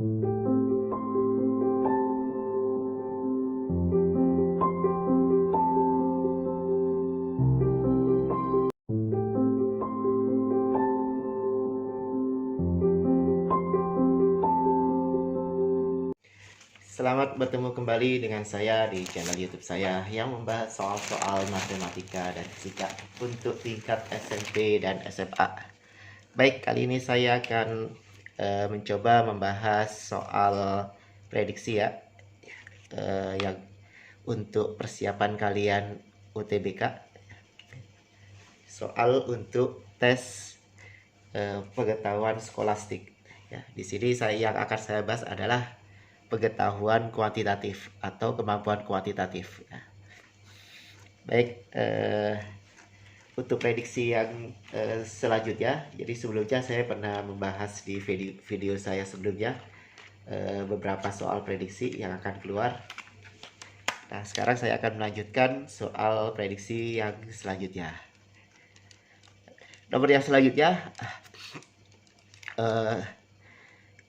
Selamat bertemu kembali dengan saya di channel YouTube saya yang membahas soal-soal matematika dan fisika untuk tingkat SMP dan SMA. Baik, kali ini saya akan mencoba membahas soal prediksi ya, yang untuk persiapan kalian UTBK. Soal untuk tes pengetahuan skolastik. Ya, di sini yang akan saya bahas adalah pengetahuan kuantitatif atau kemampuan kuantitatif. Nah, baik, untuk prediksi yang selanjutnya, jadi sebelumnya saya pernah membahas di video saya sebelumnya beberapa soal prediksi yang akan keluar. Nah, sekarang saya akan melanjutkan soal prediksi yang selanjutnya. Nomor yang selanjutnya,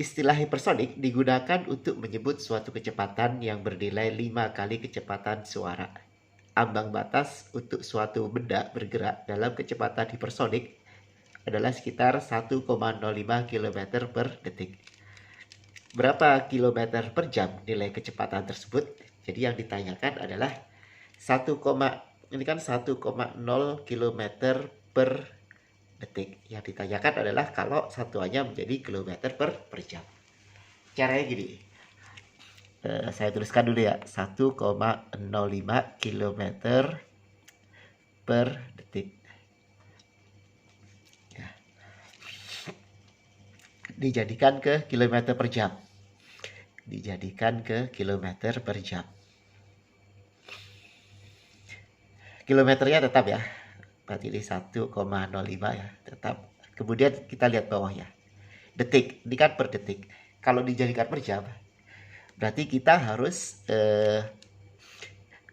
istilah hipersonik digunakan untuk menyebut suatu kecepatan yang bernilai 5 kali kecepatan suara. Ambang batas untuk suatu benda bergerak dalam kecepatan hipersonik adalah sekitar 1,05 km per detik. Berapa kilometer per jam nilai kecepatan tersebut? Jadi yang ditanyakan adalah 1, ini kan 1,0 km per detik. Yang ditanyakan adalah kalau satuannya menjadi kilometer per jam. Caranya gini, saya tuliskan dulu ya, 1,05 km per detik ya. Dijadikan ke kilometer per jam, dijadikan ke kilometer per jam. Kilometernya tetap ya, berarti ini 1,05 ya, tetap. Kemudian kita lihat bawahnya, detik, ini kan per detik. Kalau dijadikan per jam, berarti kita harus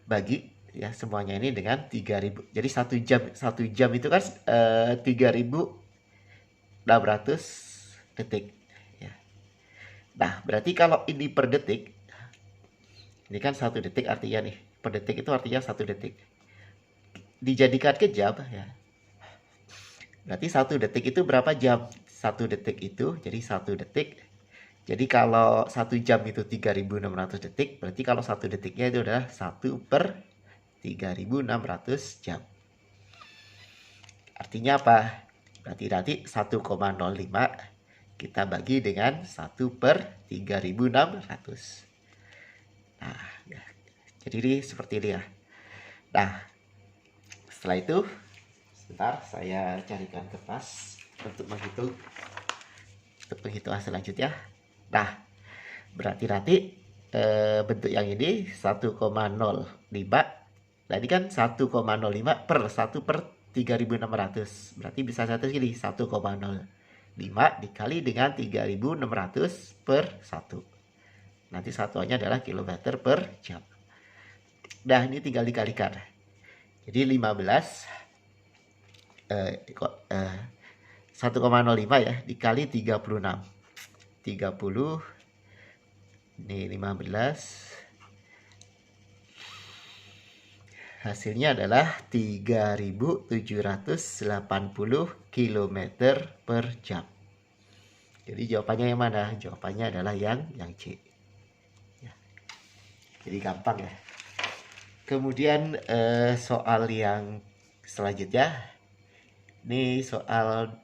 bagi ya semuanya ini dengan 3000. Jadi satu jam itu kan 3600 detik ya. Nah, berarti kalau ini per detik, ini kan 1 detik artinya nih, per detik itu artinya 1 detik. Dijadikan ke jam ya, berarti 1 detik itu berapa jam? 1 detik itu jadi 1 detik. Jadi kalau 1 jam itu 3600 detik, berarti kalau 1 detiknya itu adalah 1 per 3600 jam. Artinya apa? Berarti nanti 1,05 kita bagi dengan 1 per 3600. Nah, ya. Jadi ini seperti ini ya. Nah, setelah itu, sebentar saya carikan kertas untuk penghitungan selanjutnya. Nah, berarti nanti bentuk yang ini 1,05. Nah, ini kan 1,05 per 1 per 3600. Berarti bisa satu gini, 1,05 dikali dengan 3600 per 1. Nanti satuannya adalah kilometer per jam. Nah, ini tinggal dikalikan. Jadi 1,05 ya dikali 36. 30 ini 15, hasilnya adalah 3780 km per jam. Jadi jawabannya yang mana? Jawabannya adalah yang C ya. Jadi gampang ya. Kemudian soal yang selanjutnya, ini soal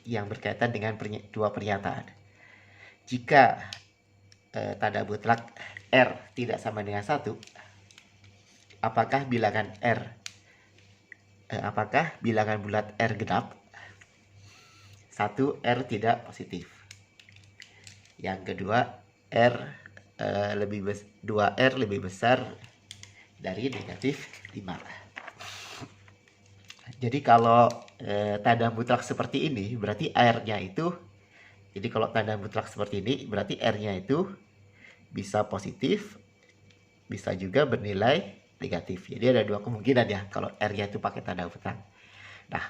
yang berkaitan dengan dua pernyataan. Jika tanda mutlak R tidak sama dengan 1, apakah bilangan bulat R genap? 1, R tidak positif. Yang kedua, 2R lebih besar dari negatif 5. Jadi kalau tanda mutlak seperti ini, berarti R-nya itu, jadi kalau tanda mutlak seperti ini, berarti R-nya itu bisa positif, bisa juga bernilai negatif. Jadi ada dua kemungkinan ya, kalau R-nya itu pakai tanda mutlak. Nah,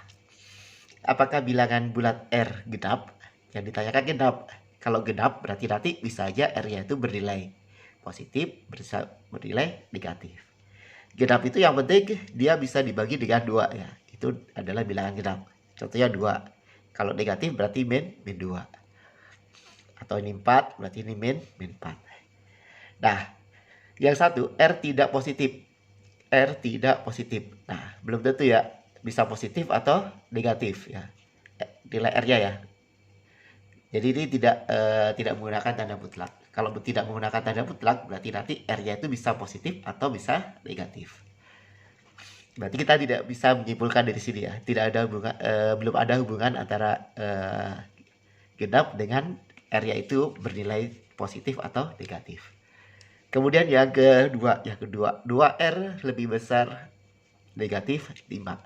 apakah bilangan bulat R genap? Yang ditanyakan genap. Kalau genap berarti nanti bisa aja R-nya itu bernilai positif, bisa bernilai negatif. Genap itu yang penting dia bisa dibagi dengan 2 ya. Itu adalah bilangan genap. Contohnya 2. Kalau negatif berarti min 2. Atau ini 4 berarti ini min 4. Nah, yang satu R tidak positif. R tidak positif. Nah, belum tentu ya bisa positif atau negatif ya. Nilai R-nya ya. Jadi ini tidak menggunakan tanda mutlak. Kalau tidak menggunakan tanda mutlak berarti nanti R-nya itu bisa positif atau bisa negatif. Berarti kita tidak bisa menyimpulkan dari sini ya. Tidak ada hubungan, belum ada hubungan antara genap dengan R-nya itu bernilai positif atau negatif. Kemudian yang kedua, 2R lebih besar negatif 5.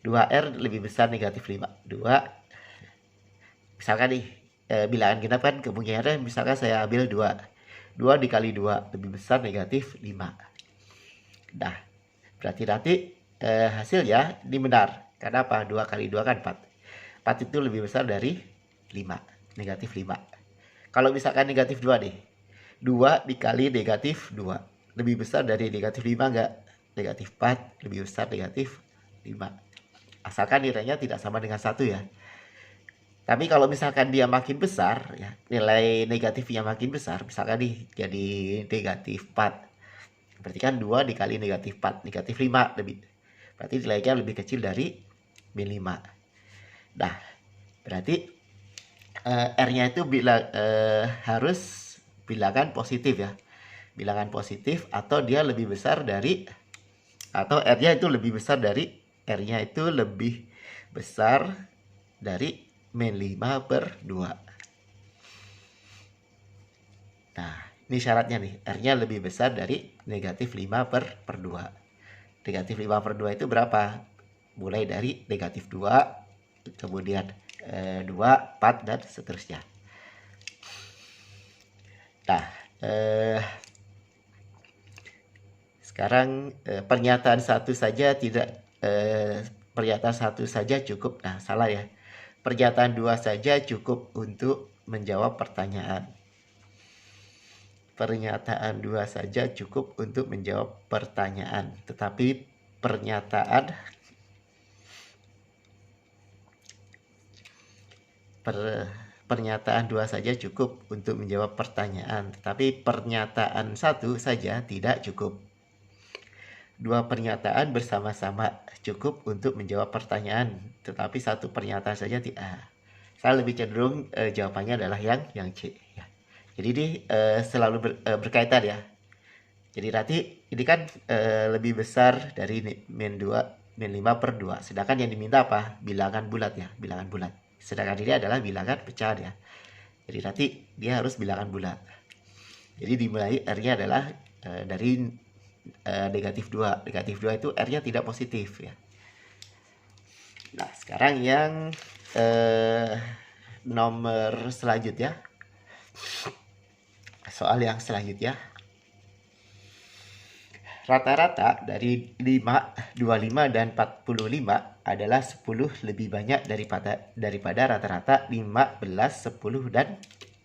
2R lebih besar negatif 5. 2, misalkan nih, bilangan genap kan kemungkinannya misalkan saya ambil 2. 2 dikali 2 lebih besar negatif 5. Nah, berarti nanti hasilnya ini benar. Karena apa? 2 kali 2 kan 4. 4 itu lebih besar dari 5. Negatif 5. Kalau misalkan negatif 2 nih. 2 dikali negatif 2. Lebih besar dari negatif 5 enggak? Negatif 4 lebih besar negatif 5. Asalkan nilainya tidak sama dengan 1 ya. Tapi kalau misalkan dia makin besar, ya, nilai negatifnya makin besar, misalkan nih jadi negatif 4. Berarti kan 2 dikali negatif 4, negatif 5 lebih. Berarti nilainya lebih kecil dari min 5. Nah, berarti R-nya itu harus bilangan positif ya. Bilangan positif atau dia lebih besar dari, atau R-nya itu lebih besar dari, R-nya itu lebih besar dari min 5 per 2. Nah, ini syaratnya nih, R-nya lebih besar dari negatif 5 per 2. Negatif 5 per 2 itu berapa? Mulai dari negatif 2, kemudian 2, 4, dan seterusnya. Nah, sekarang pernyataan satu saja tidak, pernyataan satu saja cukup. Nah, salah ya. Pernyataan 2 saja cukup untuk menjawab pertanyaan. Pernyataan 2 saja cukup untuk menjawab pertanyaan. Tetapi pernyataan pernyataan 2 saja cukup untuk menjawab pertanyaan, tetapi pernyataan 1 saja tidak cukup. 2 pernyataan bersama-sama cukup untuk menjawab pertanyaan, tetapi 1 pernyataan saja tidak. Saya lebih cenderung jawabannya adalah yang C. Ya. Jadi ini selalu berkaitan ya. Jadi nanti ini kan lebih besar dari min 2, min 5 per 2. Sedangkan yang diminta apa? Bilangan bulat ya, bilangan bulat. Sedangkan ini adalah bilangan pecahan ya. Jadi nanti dia harus bilangan bulat. Jadi dimulai R-nya adalah dari negatif 2. Negatif 2 itu R-nya tidak positif ya. Nah, sekarang yang nomor selanjutnya. Soal yang selanjutnya. Rata-rata dari 5, 25, dan 45 adalah 10 lebih banyak daripada rata-rata 15, 10, dan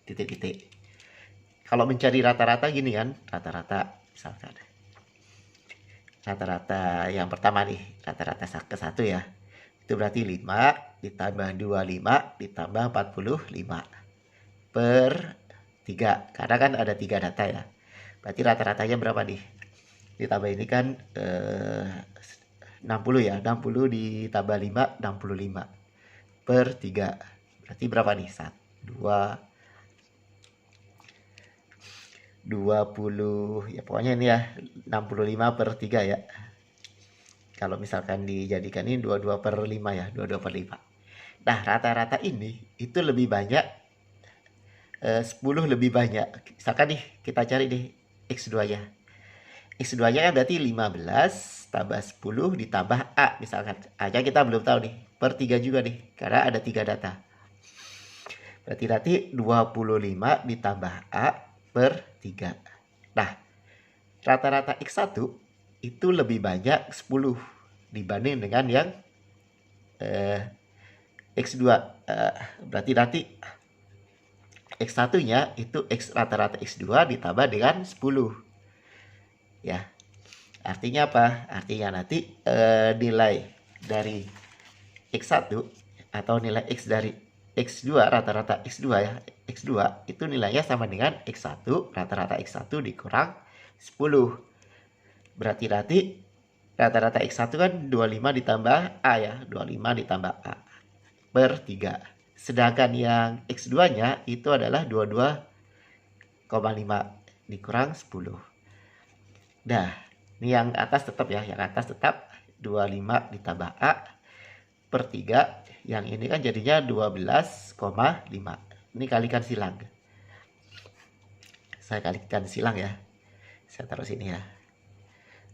titik-titik. Kalau mencari rata-rata gini kan, rata-rata misalkan. Rata-rata yang pertama nih, rata-rata ke 1 ya. Itu berarti 5 ditambah 25 ditambah 45 per 3. Karena kan ada 3 data ya. Berarti rata-ratanya berapa nih? Ditambah ini kan 60 ya. 60 ditambah 5, 65 per 3. Berarti berapa nih? 20 ya, pokoknya ini ya 65 per 3 ya. Kalau misalkan dijadikan ini 22 per 5 ya, 22 per 5. Nah, rata-rata ini itu lebih banyak, 10 lebih banyak. Misalkan nih kita cari nih X2 nya. X2 nya kan berarti 15 tambah 10 ditambah A misalkan. A-nya kita belum tahu nih, per 3 juga nih, karena ada 3 data. Berarti nanti 25 ditambah A per 3. Nah, rata-rata X1 itu lebih banyak 10 dibanding dengan yang X2. Berarti nanti X1-nya itu X rata-rata X2 ditambah dengan 10. Ya. Artinya apa? Artinya nanti nilai dari X1 atau nilai X dari X2 rata-rata X2 ya. X2 itu nilainya sama dengan X1 rata-rata X1 dikurang 10. Berarti nanti rata-rata X1 kan 25 ditambah A ya. 25 ditambah A per 3. Sedangkan yang X2-nya itu adalah 22,5 dikurang 10. Nah, ini yang atas tetap ya. Yang atas tetap 25 ditambah A per 3. Yang ini kan jadinya 12,5. Ini kalikan silang. Saya kalikan silang ya. Saya taruh sini ya.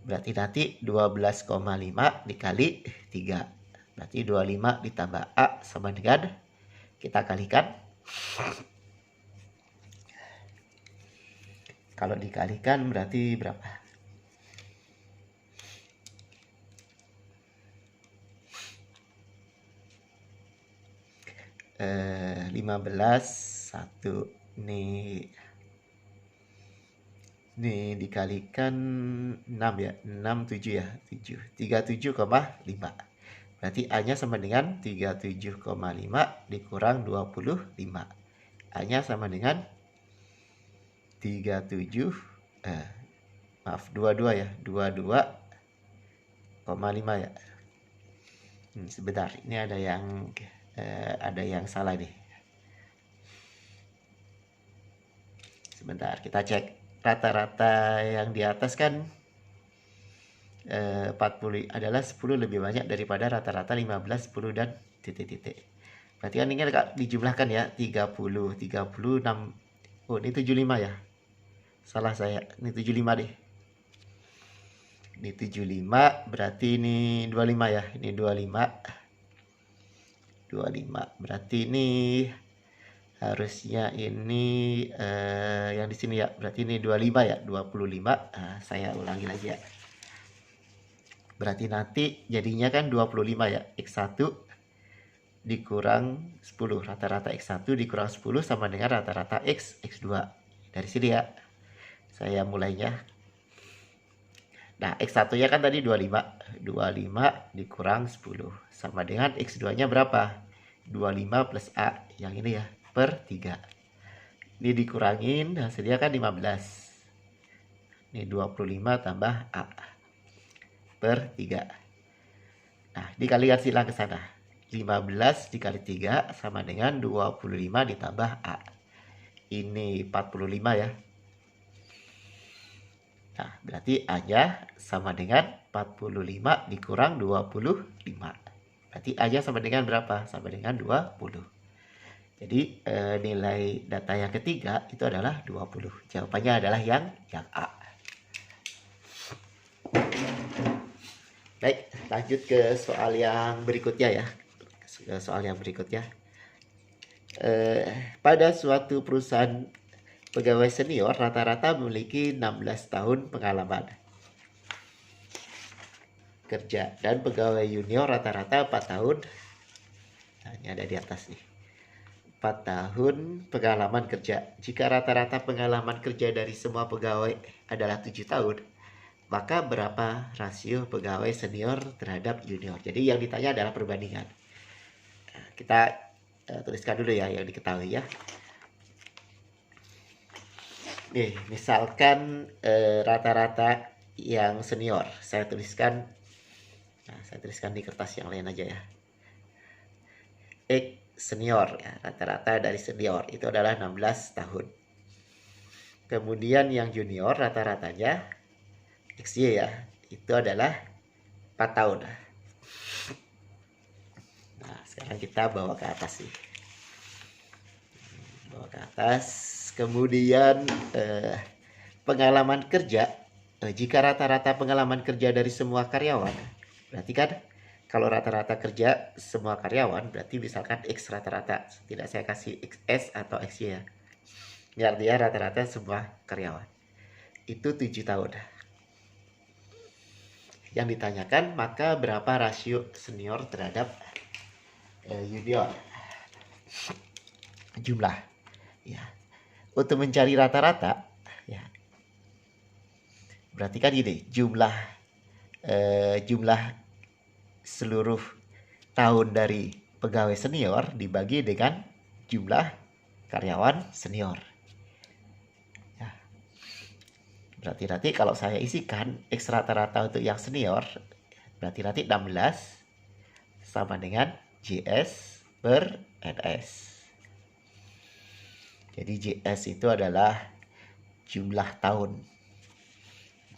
Berarti nanti 12,5 dikali 3. Berarti 25 ditambah A sama dengan, kita kalikan. Kalau dikalikan berarti berapa? Eh, 15, 1. Nih dikalikan 6 ya. 6, 7 ya. 7. 37,5. Berarti A-nya sama dengan 37,5 dikurang 25. A-nya sama dengan 22 ya. 22,5 ya. Sebentar, ini ada yang salah nih. Sebentar, kita cek. Rata-rata yang di atas kan 40 adalah 10 lebih banyak daripada rata-rata 15, 10 dan titik-titik. Berarti kan ini dijumlahkan ya. 30, 36. Oh, ini 75 ya. Salah saya. Ini 75 deh. Ini 75, berarti ini 25 ya. Ini 25. Berarti ini harusnya ini yang di sini ya. Berarti ini 25 ya. 25. Saya ulangi lagi ya. Berarti nanti jadinya kan 25 ya. X1 dikurang 10. Rata-rata X1 dikurang 10 sama dengan rata-rata X2. Dari sini ya. Saya mulainya. Nah, X1-nya kan tadi 25. 25 dikurang 10. Sama dengan X2-nya berapa? 25 plus A. Yang ini ya. Per 3. Ini dikurangin. Hasilnya kan 15. Ini 25 tambah A. Per 3. Nah, dikalikan silang ke sana. 15 dikali 3 sama dengan 25 ditambah A. Ini 45 ya. Nah, berarti A-nya sama dengan 45 dikurang 25. Berarti A-nya sama dengan berapa? Sama dengan 20. Jadi nilai data yang ketiga itu adalah 20. Jawabannya adalah yang A. Baik, lanjut ke soal yang berikutnya ya. Pada suatu perusahaan pegawai senior rata-rata memiliki 16 tahun pengalaman kerja dan pegawai junior rata-rata 4 tahun. Nah, ini ada di atas nih. 4 tahun pengalaman kerja. Jika rata-rata pengalaman kerja dari semua pegawai adalah 7 tahun, maka berapa rasio pegawai senior terhadap junior? Jadi yang ditanya adalah perbandingan. Nah, kita tuliskan dulu ya yang diketahui ya. Nih, misalkan rata-rata yang senior, saya tuliskan di kertas yang lain aja ya. X senior ya, rata-rata dari senior itu adalah 16 tahun. Kemudian yang junior rata-ratanya XY ya, itu adalah 4 tahun. Nah, sekarang kita bawa ke atas sih. Bawa ke atas. Kemudian pengalaman kerja. Jika rata-rata pengalaman kerja dari semua karyawan, berarti kan kalau rata-rata kerja semua karyawan, berarti misalkan X rata-rata. Tidak saya kasih XS atau XY ya. Ini artinya rata-rata semua karyawan. Itu 7 tahun. Yang ditanyakan, maka berapa rasio senior terhadap junior? Jumlah. Ya, untuk mencari rata-rata, ya, berarti kan gini, jumlah seluruh tahun dari pegawai senior dibagi dengan jumlah karyawan senior. Ya, berarti nanti kalau saya isikan X rata-rata untuk yang senior, berarti nanti 16 sama dengan JS per NS. Jadi JS itu adalah jumlah tahun,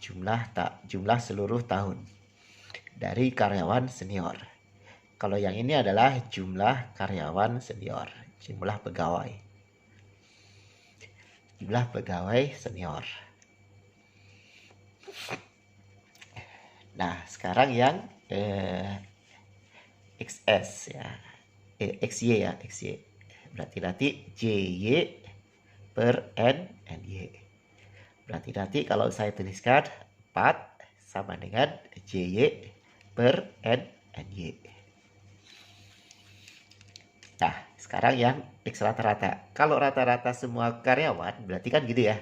jumlah seluruh tahun dari karyawan senior. Kalau yang ini adalah jumlah karyawan senior, jumlah pegawai senior. Nah, sekarang yang XS ya, XY ya, XY. Berarti nanti JY per NY. Berarti nanti kalau saya tuliskan 4 sama dengan JY per NY. Nah, sekarang yang X rata-rata. Kalau rata-rata semua karyawan, berarti kan gitu ya.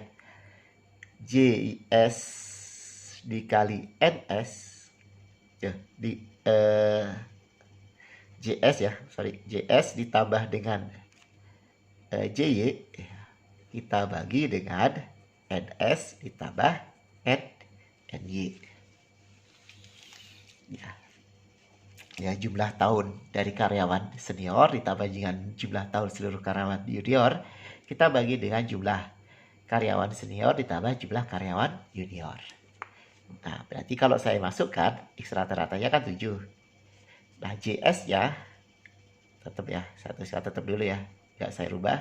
JS dikali NS ya, JS ditambah dengan JY kita bagi dengan NS ditambah NY. Ya, jumlah tahun dari karyawan senior ditambah dengan jumlah tahun seluruh karyawan junior, kita bagi dengan jumlah karyawan senior ditambah jumlah karyawan junior. Nah, berarti kalau saya masukkan X rata-ratanya kan 7. Nah, JS ya tetap ya, saya tetap dulu ya, nggak saya rubah,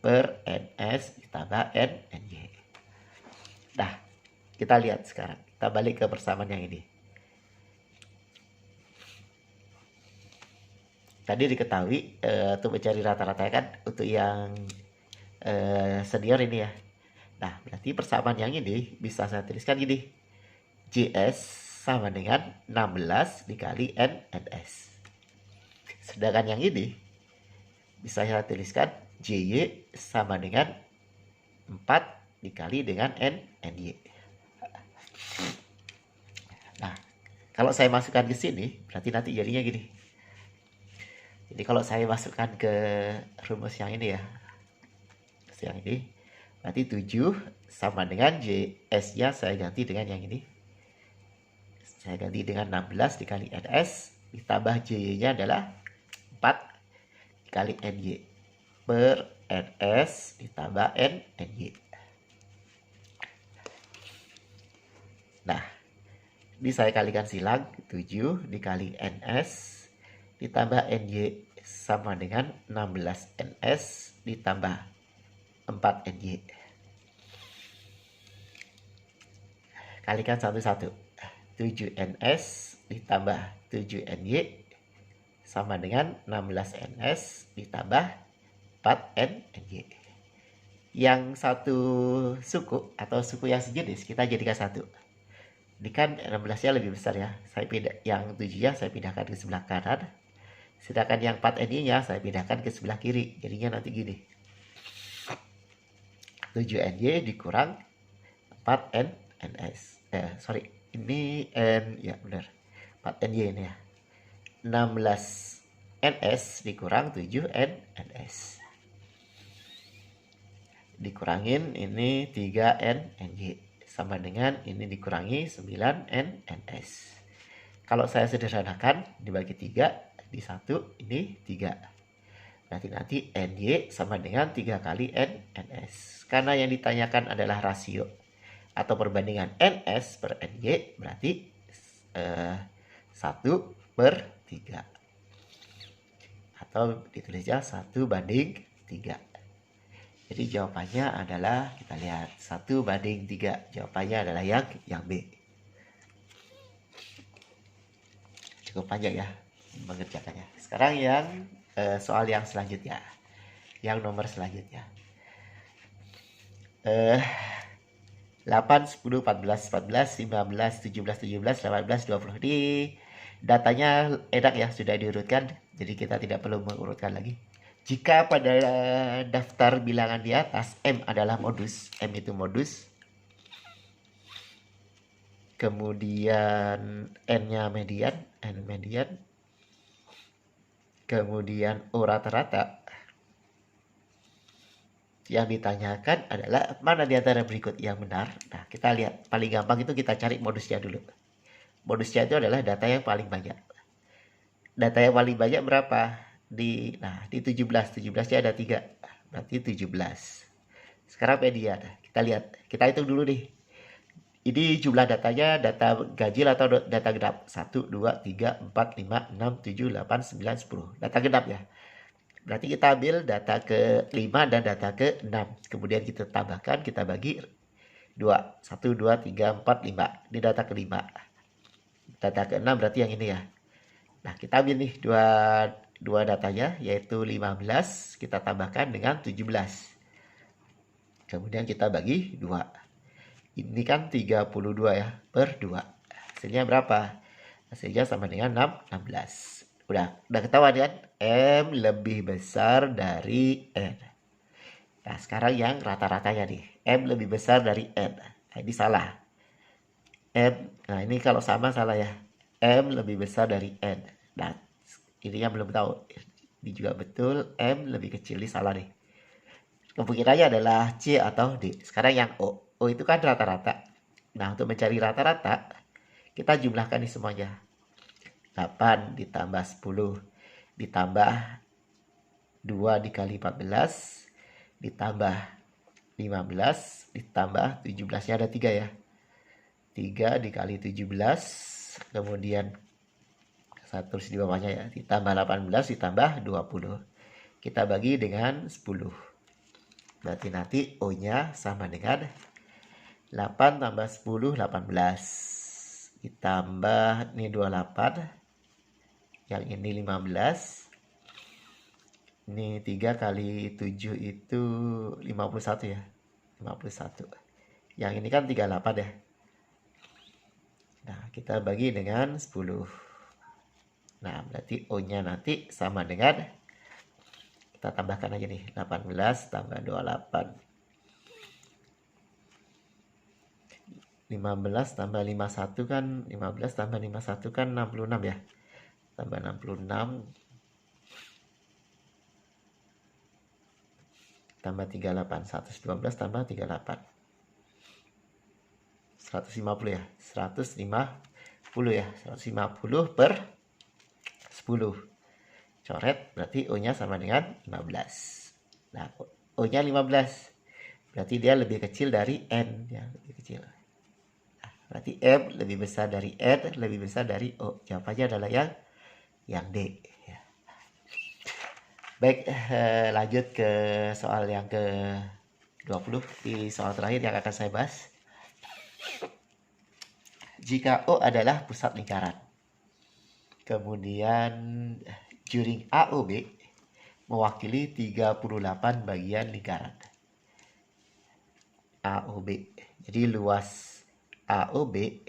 per NS ditambah NY. Nah, kita lihat sekarang, kita balik ke persamaan yang ini. Tadi diketahui untuk mencari rata-rata kan untuk yang senior ini ya. Nah, berarti persamaan yang ini bisa saya tuliskan gini, JS sama dengan 16 dikali NS. Sedangkan yang ini bisa saya tuliskan JY sama dengan 4 dikali dengan NY. Nah, kalau saya masukkan ke sini, berarti nanti jadinya gini. Jadi kalau saya masukkan ke rumus yang ini ya, yang ini, berarti 7 sama dengan JS-nya saya ganti dengan yang ini. Saya ganti dengan 16 dikali NS, ditambah JY-nya adalah 4 dikali NY per NS ditambah NY. Nah, ini saya kalikan silang, 7 dikali NS ditambah NY sama dengan 16 NS ditambah 4 NY. Kalikan satu-satu. 7 NS ditambah 7 NY sama dengan 16 NS ditambah 4 NY. Yang satu suku atau suku yang sejenis kita jadikan satu. Ini kan 16-nya lebih besar ya. Yang 7-nya saya pindahkan ke sebelah kanan. Sedangkan yang 4 NY-nya saya pindahkan ke sebelah kiri. Jadinya nanti gini. 7 NY dikurang 4 NS. Ini N ya benar. 4 NY ini ya. 16 NS dikurang 7 NS. Dikurangin ini 3 NY. Sama dengan ini dikurangi 9 NS. Kalau saya sederhanakan dibagi 3 di 1 ini 3. Berarti nanti NY sama dengan 3 kali NS. Karena yang ditanyakan adalah rasio atau perbandingan NS per NY, berarti 1/3. Atau ditulisnya 1/3. Jadi jawabannya adalah, kita lihat, 1/3. Jawabannya adalah yang B. Cukup panjang ya mengerjakannya. Sekarang yang soal yang selanjutnya. Yang nomor selanjutnya. 8, 10, 14, 14, 15, 17, 17, 18, 20. Ini datanya enak ya, sudah diurutkan. Jadi kita tidak perlu mengurutkan lagi. Jika pada daftar bilangan di atas M adalah modus, M itu modus, kemudian N-nya median, N median, kemudian O rata-rata, yang ditanyakan adalah mana di antara berikut yang benar. Nah, kita lihat paling gampang itu kita cari modusnya dulu. Modusnya itu adalah data yang paling banyak. Data yang paling banyak berapa? Di 17 nya ada 3, berarti 17. Sekarang median, kita lihat, kita hitung dulu nih. Ini jumlah datanya data ganjil atau data genap? 1, 2, 3, 4, 5, 6, 7, 8, 9, 10. Data genap ya. Berarti kita ambil data ke 5 dan data ke 6. Kemudian kita tambahkan, kita bagi 2. 1, 2, 3, 4, 5. Ini data ke 5. Data ke 6 berarti yang ini ya. Nah, kita ambil nih dua datanya, yaitu 15, kita tambahkan dengan 17. Kemudian kita bagi 2. Ini kan 32 ya, per 2. Hasilnya berapa? Hasilnya sama dengan 16. Udah ketahuan kan? M lebih besar dari N. Nah, sekarang yang rata-ratanya nih. M lebih besar dari N. Nah, ini salah. Nah ini kalau sama salah ya. M lebih besar dari N. Nah, ini yang belum tahu. Ini juga betul, M lebih kecil. Ini salah nih. Kemungkinannya adalah C atau D. Sekarang yang O. O itu kan rata-rata. Nah, untuk mencari rata-rata, kita jumlahkan nih semuanya. 8 ditambah 10 ditambah 2 dikali 14 ditambah 15 ditambah 17-nya ada 3 ya. 3 dikali 17, kemudian 1 terus di bawahnya ya, ditambah 18 ditambah 20. Kita bagi dengan 10. Berarti nanti O-nya sama dengan 8 tambah 10, 18. Ditambah ini 28. Yang ini 15. Ini 3 kali 7 itu 51 ya. 51. Yang ini kan 38 ya. Nah, kita bagi dengan 10. Nah, berarti O-nya nanti sama dengan, kita tambahkan aja nih, 18 tambah 28. 15 tambah 51 kan, 15 tambah 51 kan 66 ya. Tambah 66 tambah 38, 112 tambah 38. 150 ya. 150 ya. 150 per 10. Coret, berarti O-nya sama dengan 15. Nah, O-nya 15. Berarti dia lebih kecil dari N. Ya, lebih kecil. Nah, berarti M lebih besar dari N, lebih besar dari O. Jawabannya adalah yang D. Ya. Baik, lanjut ke soal yang ke-20. Di soal terakhir yang akan saya bahas. Jika O adalah pusat lingkaran, kemudian juring AOB mewakili 38 bagian lingkaran. AOB. Jadi luas AOB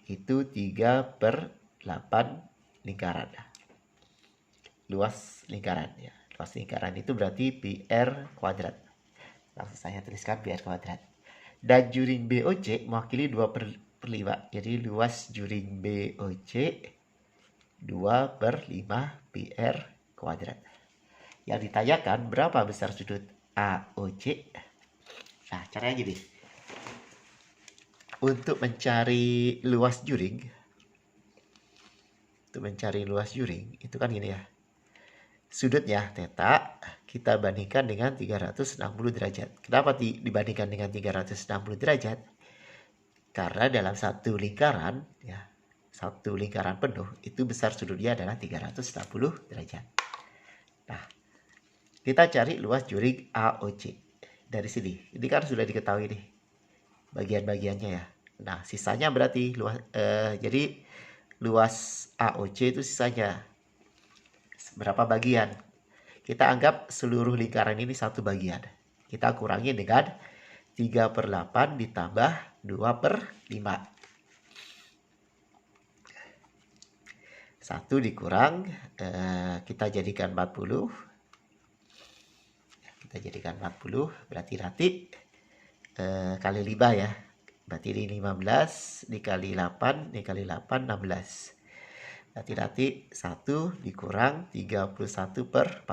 itu 3/8 lingkaran. Luas lingkaran ya. Luas lingkaran itu berarti PR kuadrat. Langsung saya tuliskan PR kuadrat. Dan juring BOC mewakili 2/5. Jadi luas juring BOC 2/5 PR kuadrat. Yang ditanyakan berapa besar sudut AOC. Nah, caranya gini. Untuk mencari luas juring, itu kan gini ya. Sudutnya theta kita bandingkan dengan 360 derajat. Kenapa dibandingkan dengan 360 derajat? Karena dalam satu lingkaran ya, satu lingkaran penuh itu besar sudutnya adalah 360 derajat. Nah, kita cari luas juring AOC dari sini. Ini kan sudah diketahui nih bagian-bagiannya ya. Nah, sisanya berarti jadi luas AOC itu sisanya berapa bagian? Kita anggap seluruh lingkaran ini satu bagian. Kita kurangi dengan 3/8 ditambah 2/5. 1 dikurang, kita jadikan 40. kita jadikan 40, berarti nanti kali 5 ya. Berarti ini 15 dikali 8 dikali 8 16. Berarti 1 dikurang 31/40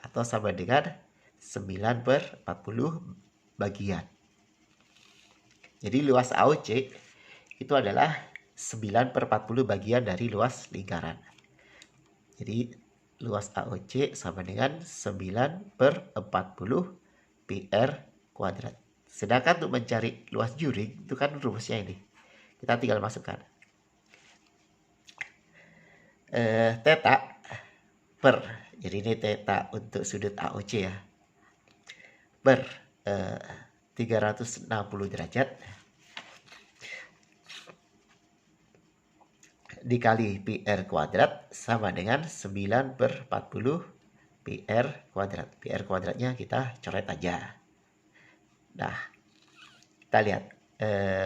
atau sama dengan 9/40 bagian. Jadi luas AOC itu adalah 9/40 bagian dari luas lingkaran. Jadi luas AOC sama dengan 9/40 PR kuadrat. Sedangkan untuk mencari luas juring itu kan rumusnya ini. Kita tinggal masukkan theta per, jadi ini theta untuk sudut AOC ya, per 360 derajat dikali PR kuadrat sama dengan 9/40 PR kuadrat. PR kuadratnya kita coret aja. Nah, kita lihat.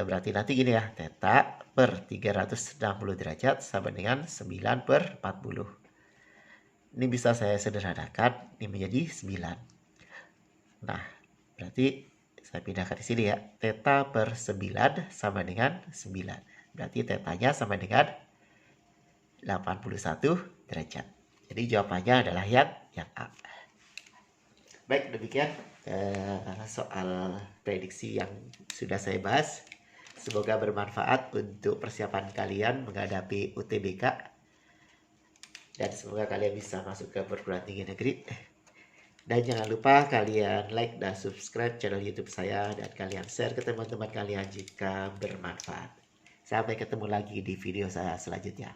Berarti nanti gini ya, theta per 360 derajat sama dengan 9/40. Ini bisa saya sederhanakan, ini menjadi 9. Nah, berarti saya pindahkan di sini ya. Theta per 9 sama dengan 9. Berarti tetanya sama dengan 81 derajat. Jadi jawabannya adalah yang A. Baik, demikian soal prediksi yang sudah saya bahas. Semoga bermanfaat untuk persiapan kalian menghadapi UTBK. Dan semoga kalian bisa masuk ke perguruan tinggi negeri. Dan jangan lupa kalian like dan subscribe channel YouTube saya. Dan kalian share ke teman-teman kalian jika bermanfaat. Sampai ketemu lagi di video saya selanjutnya.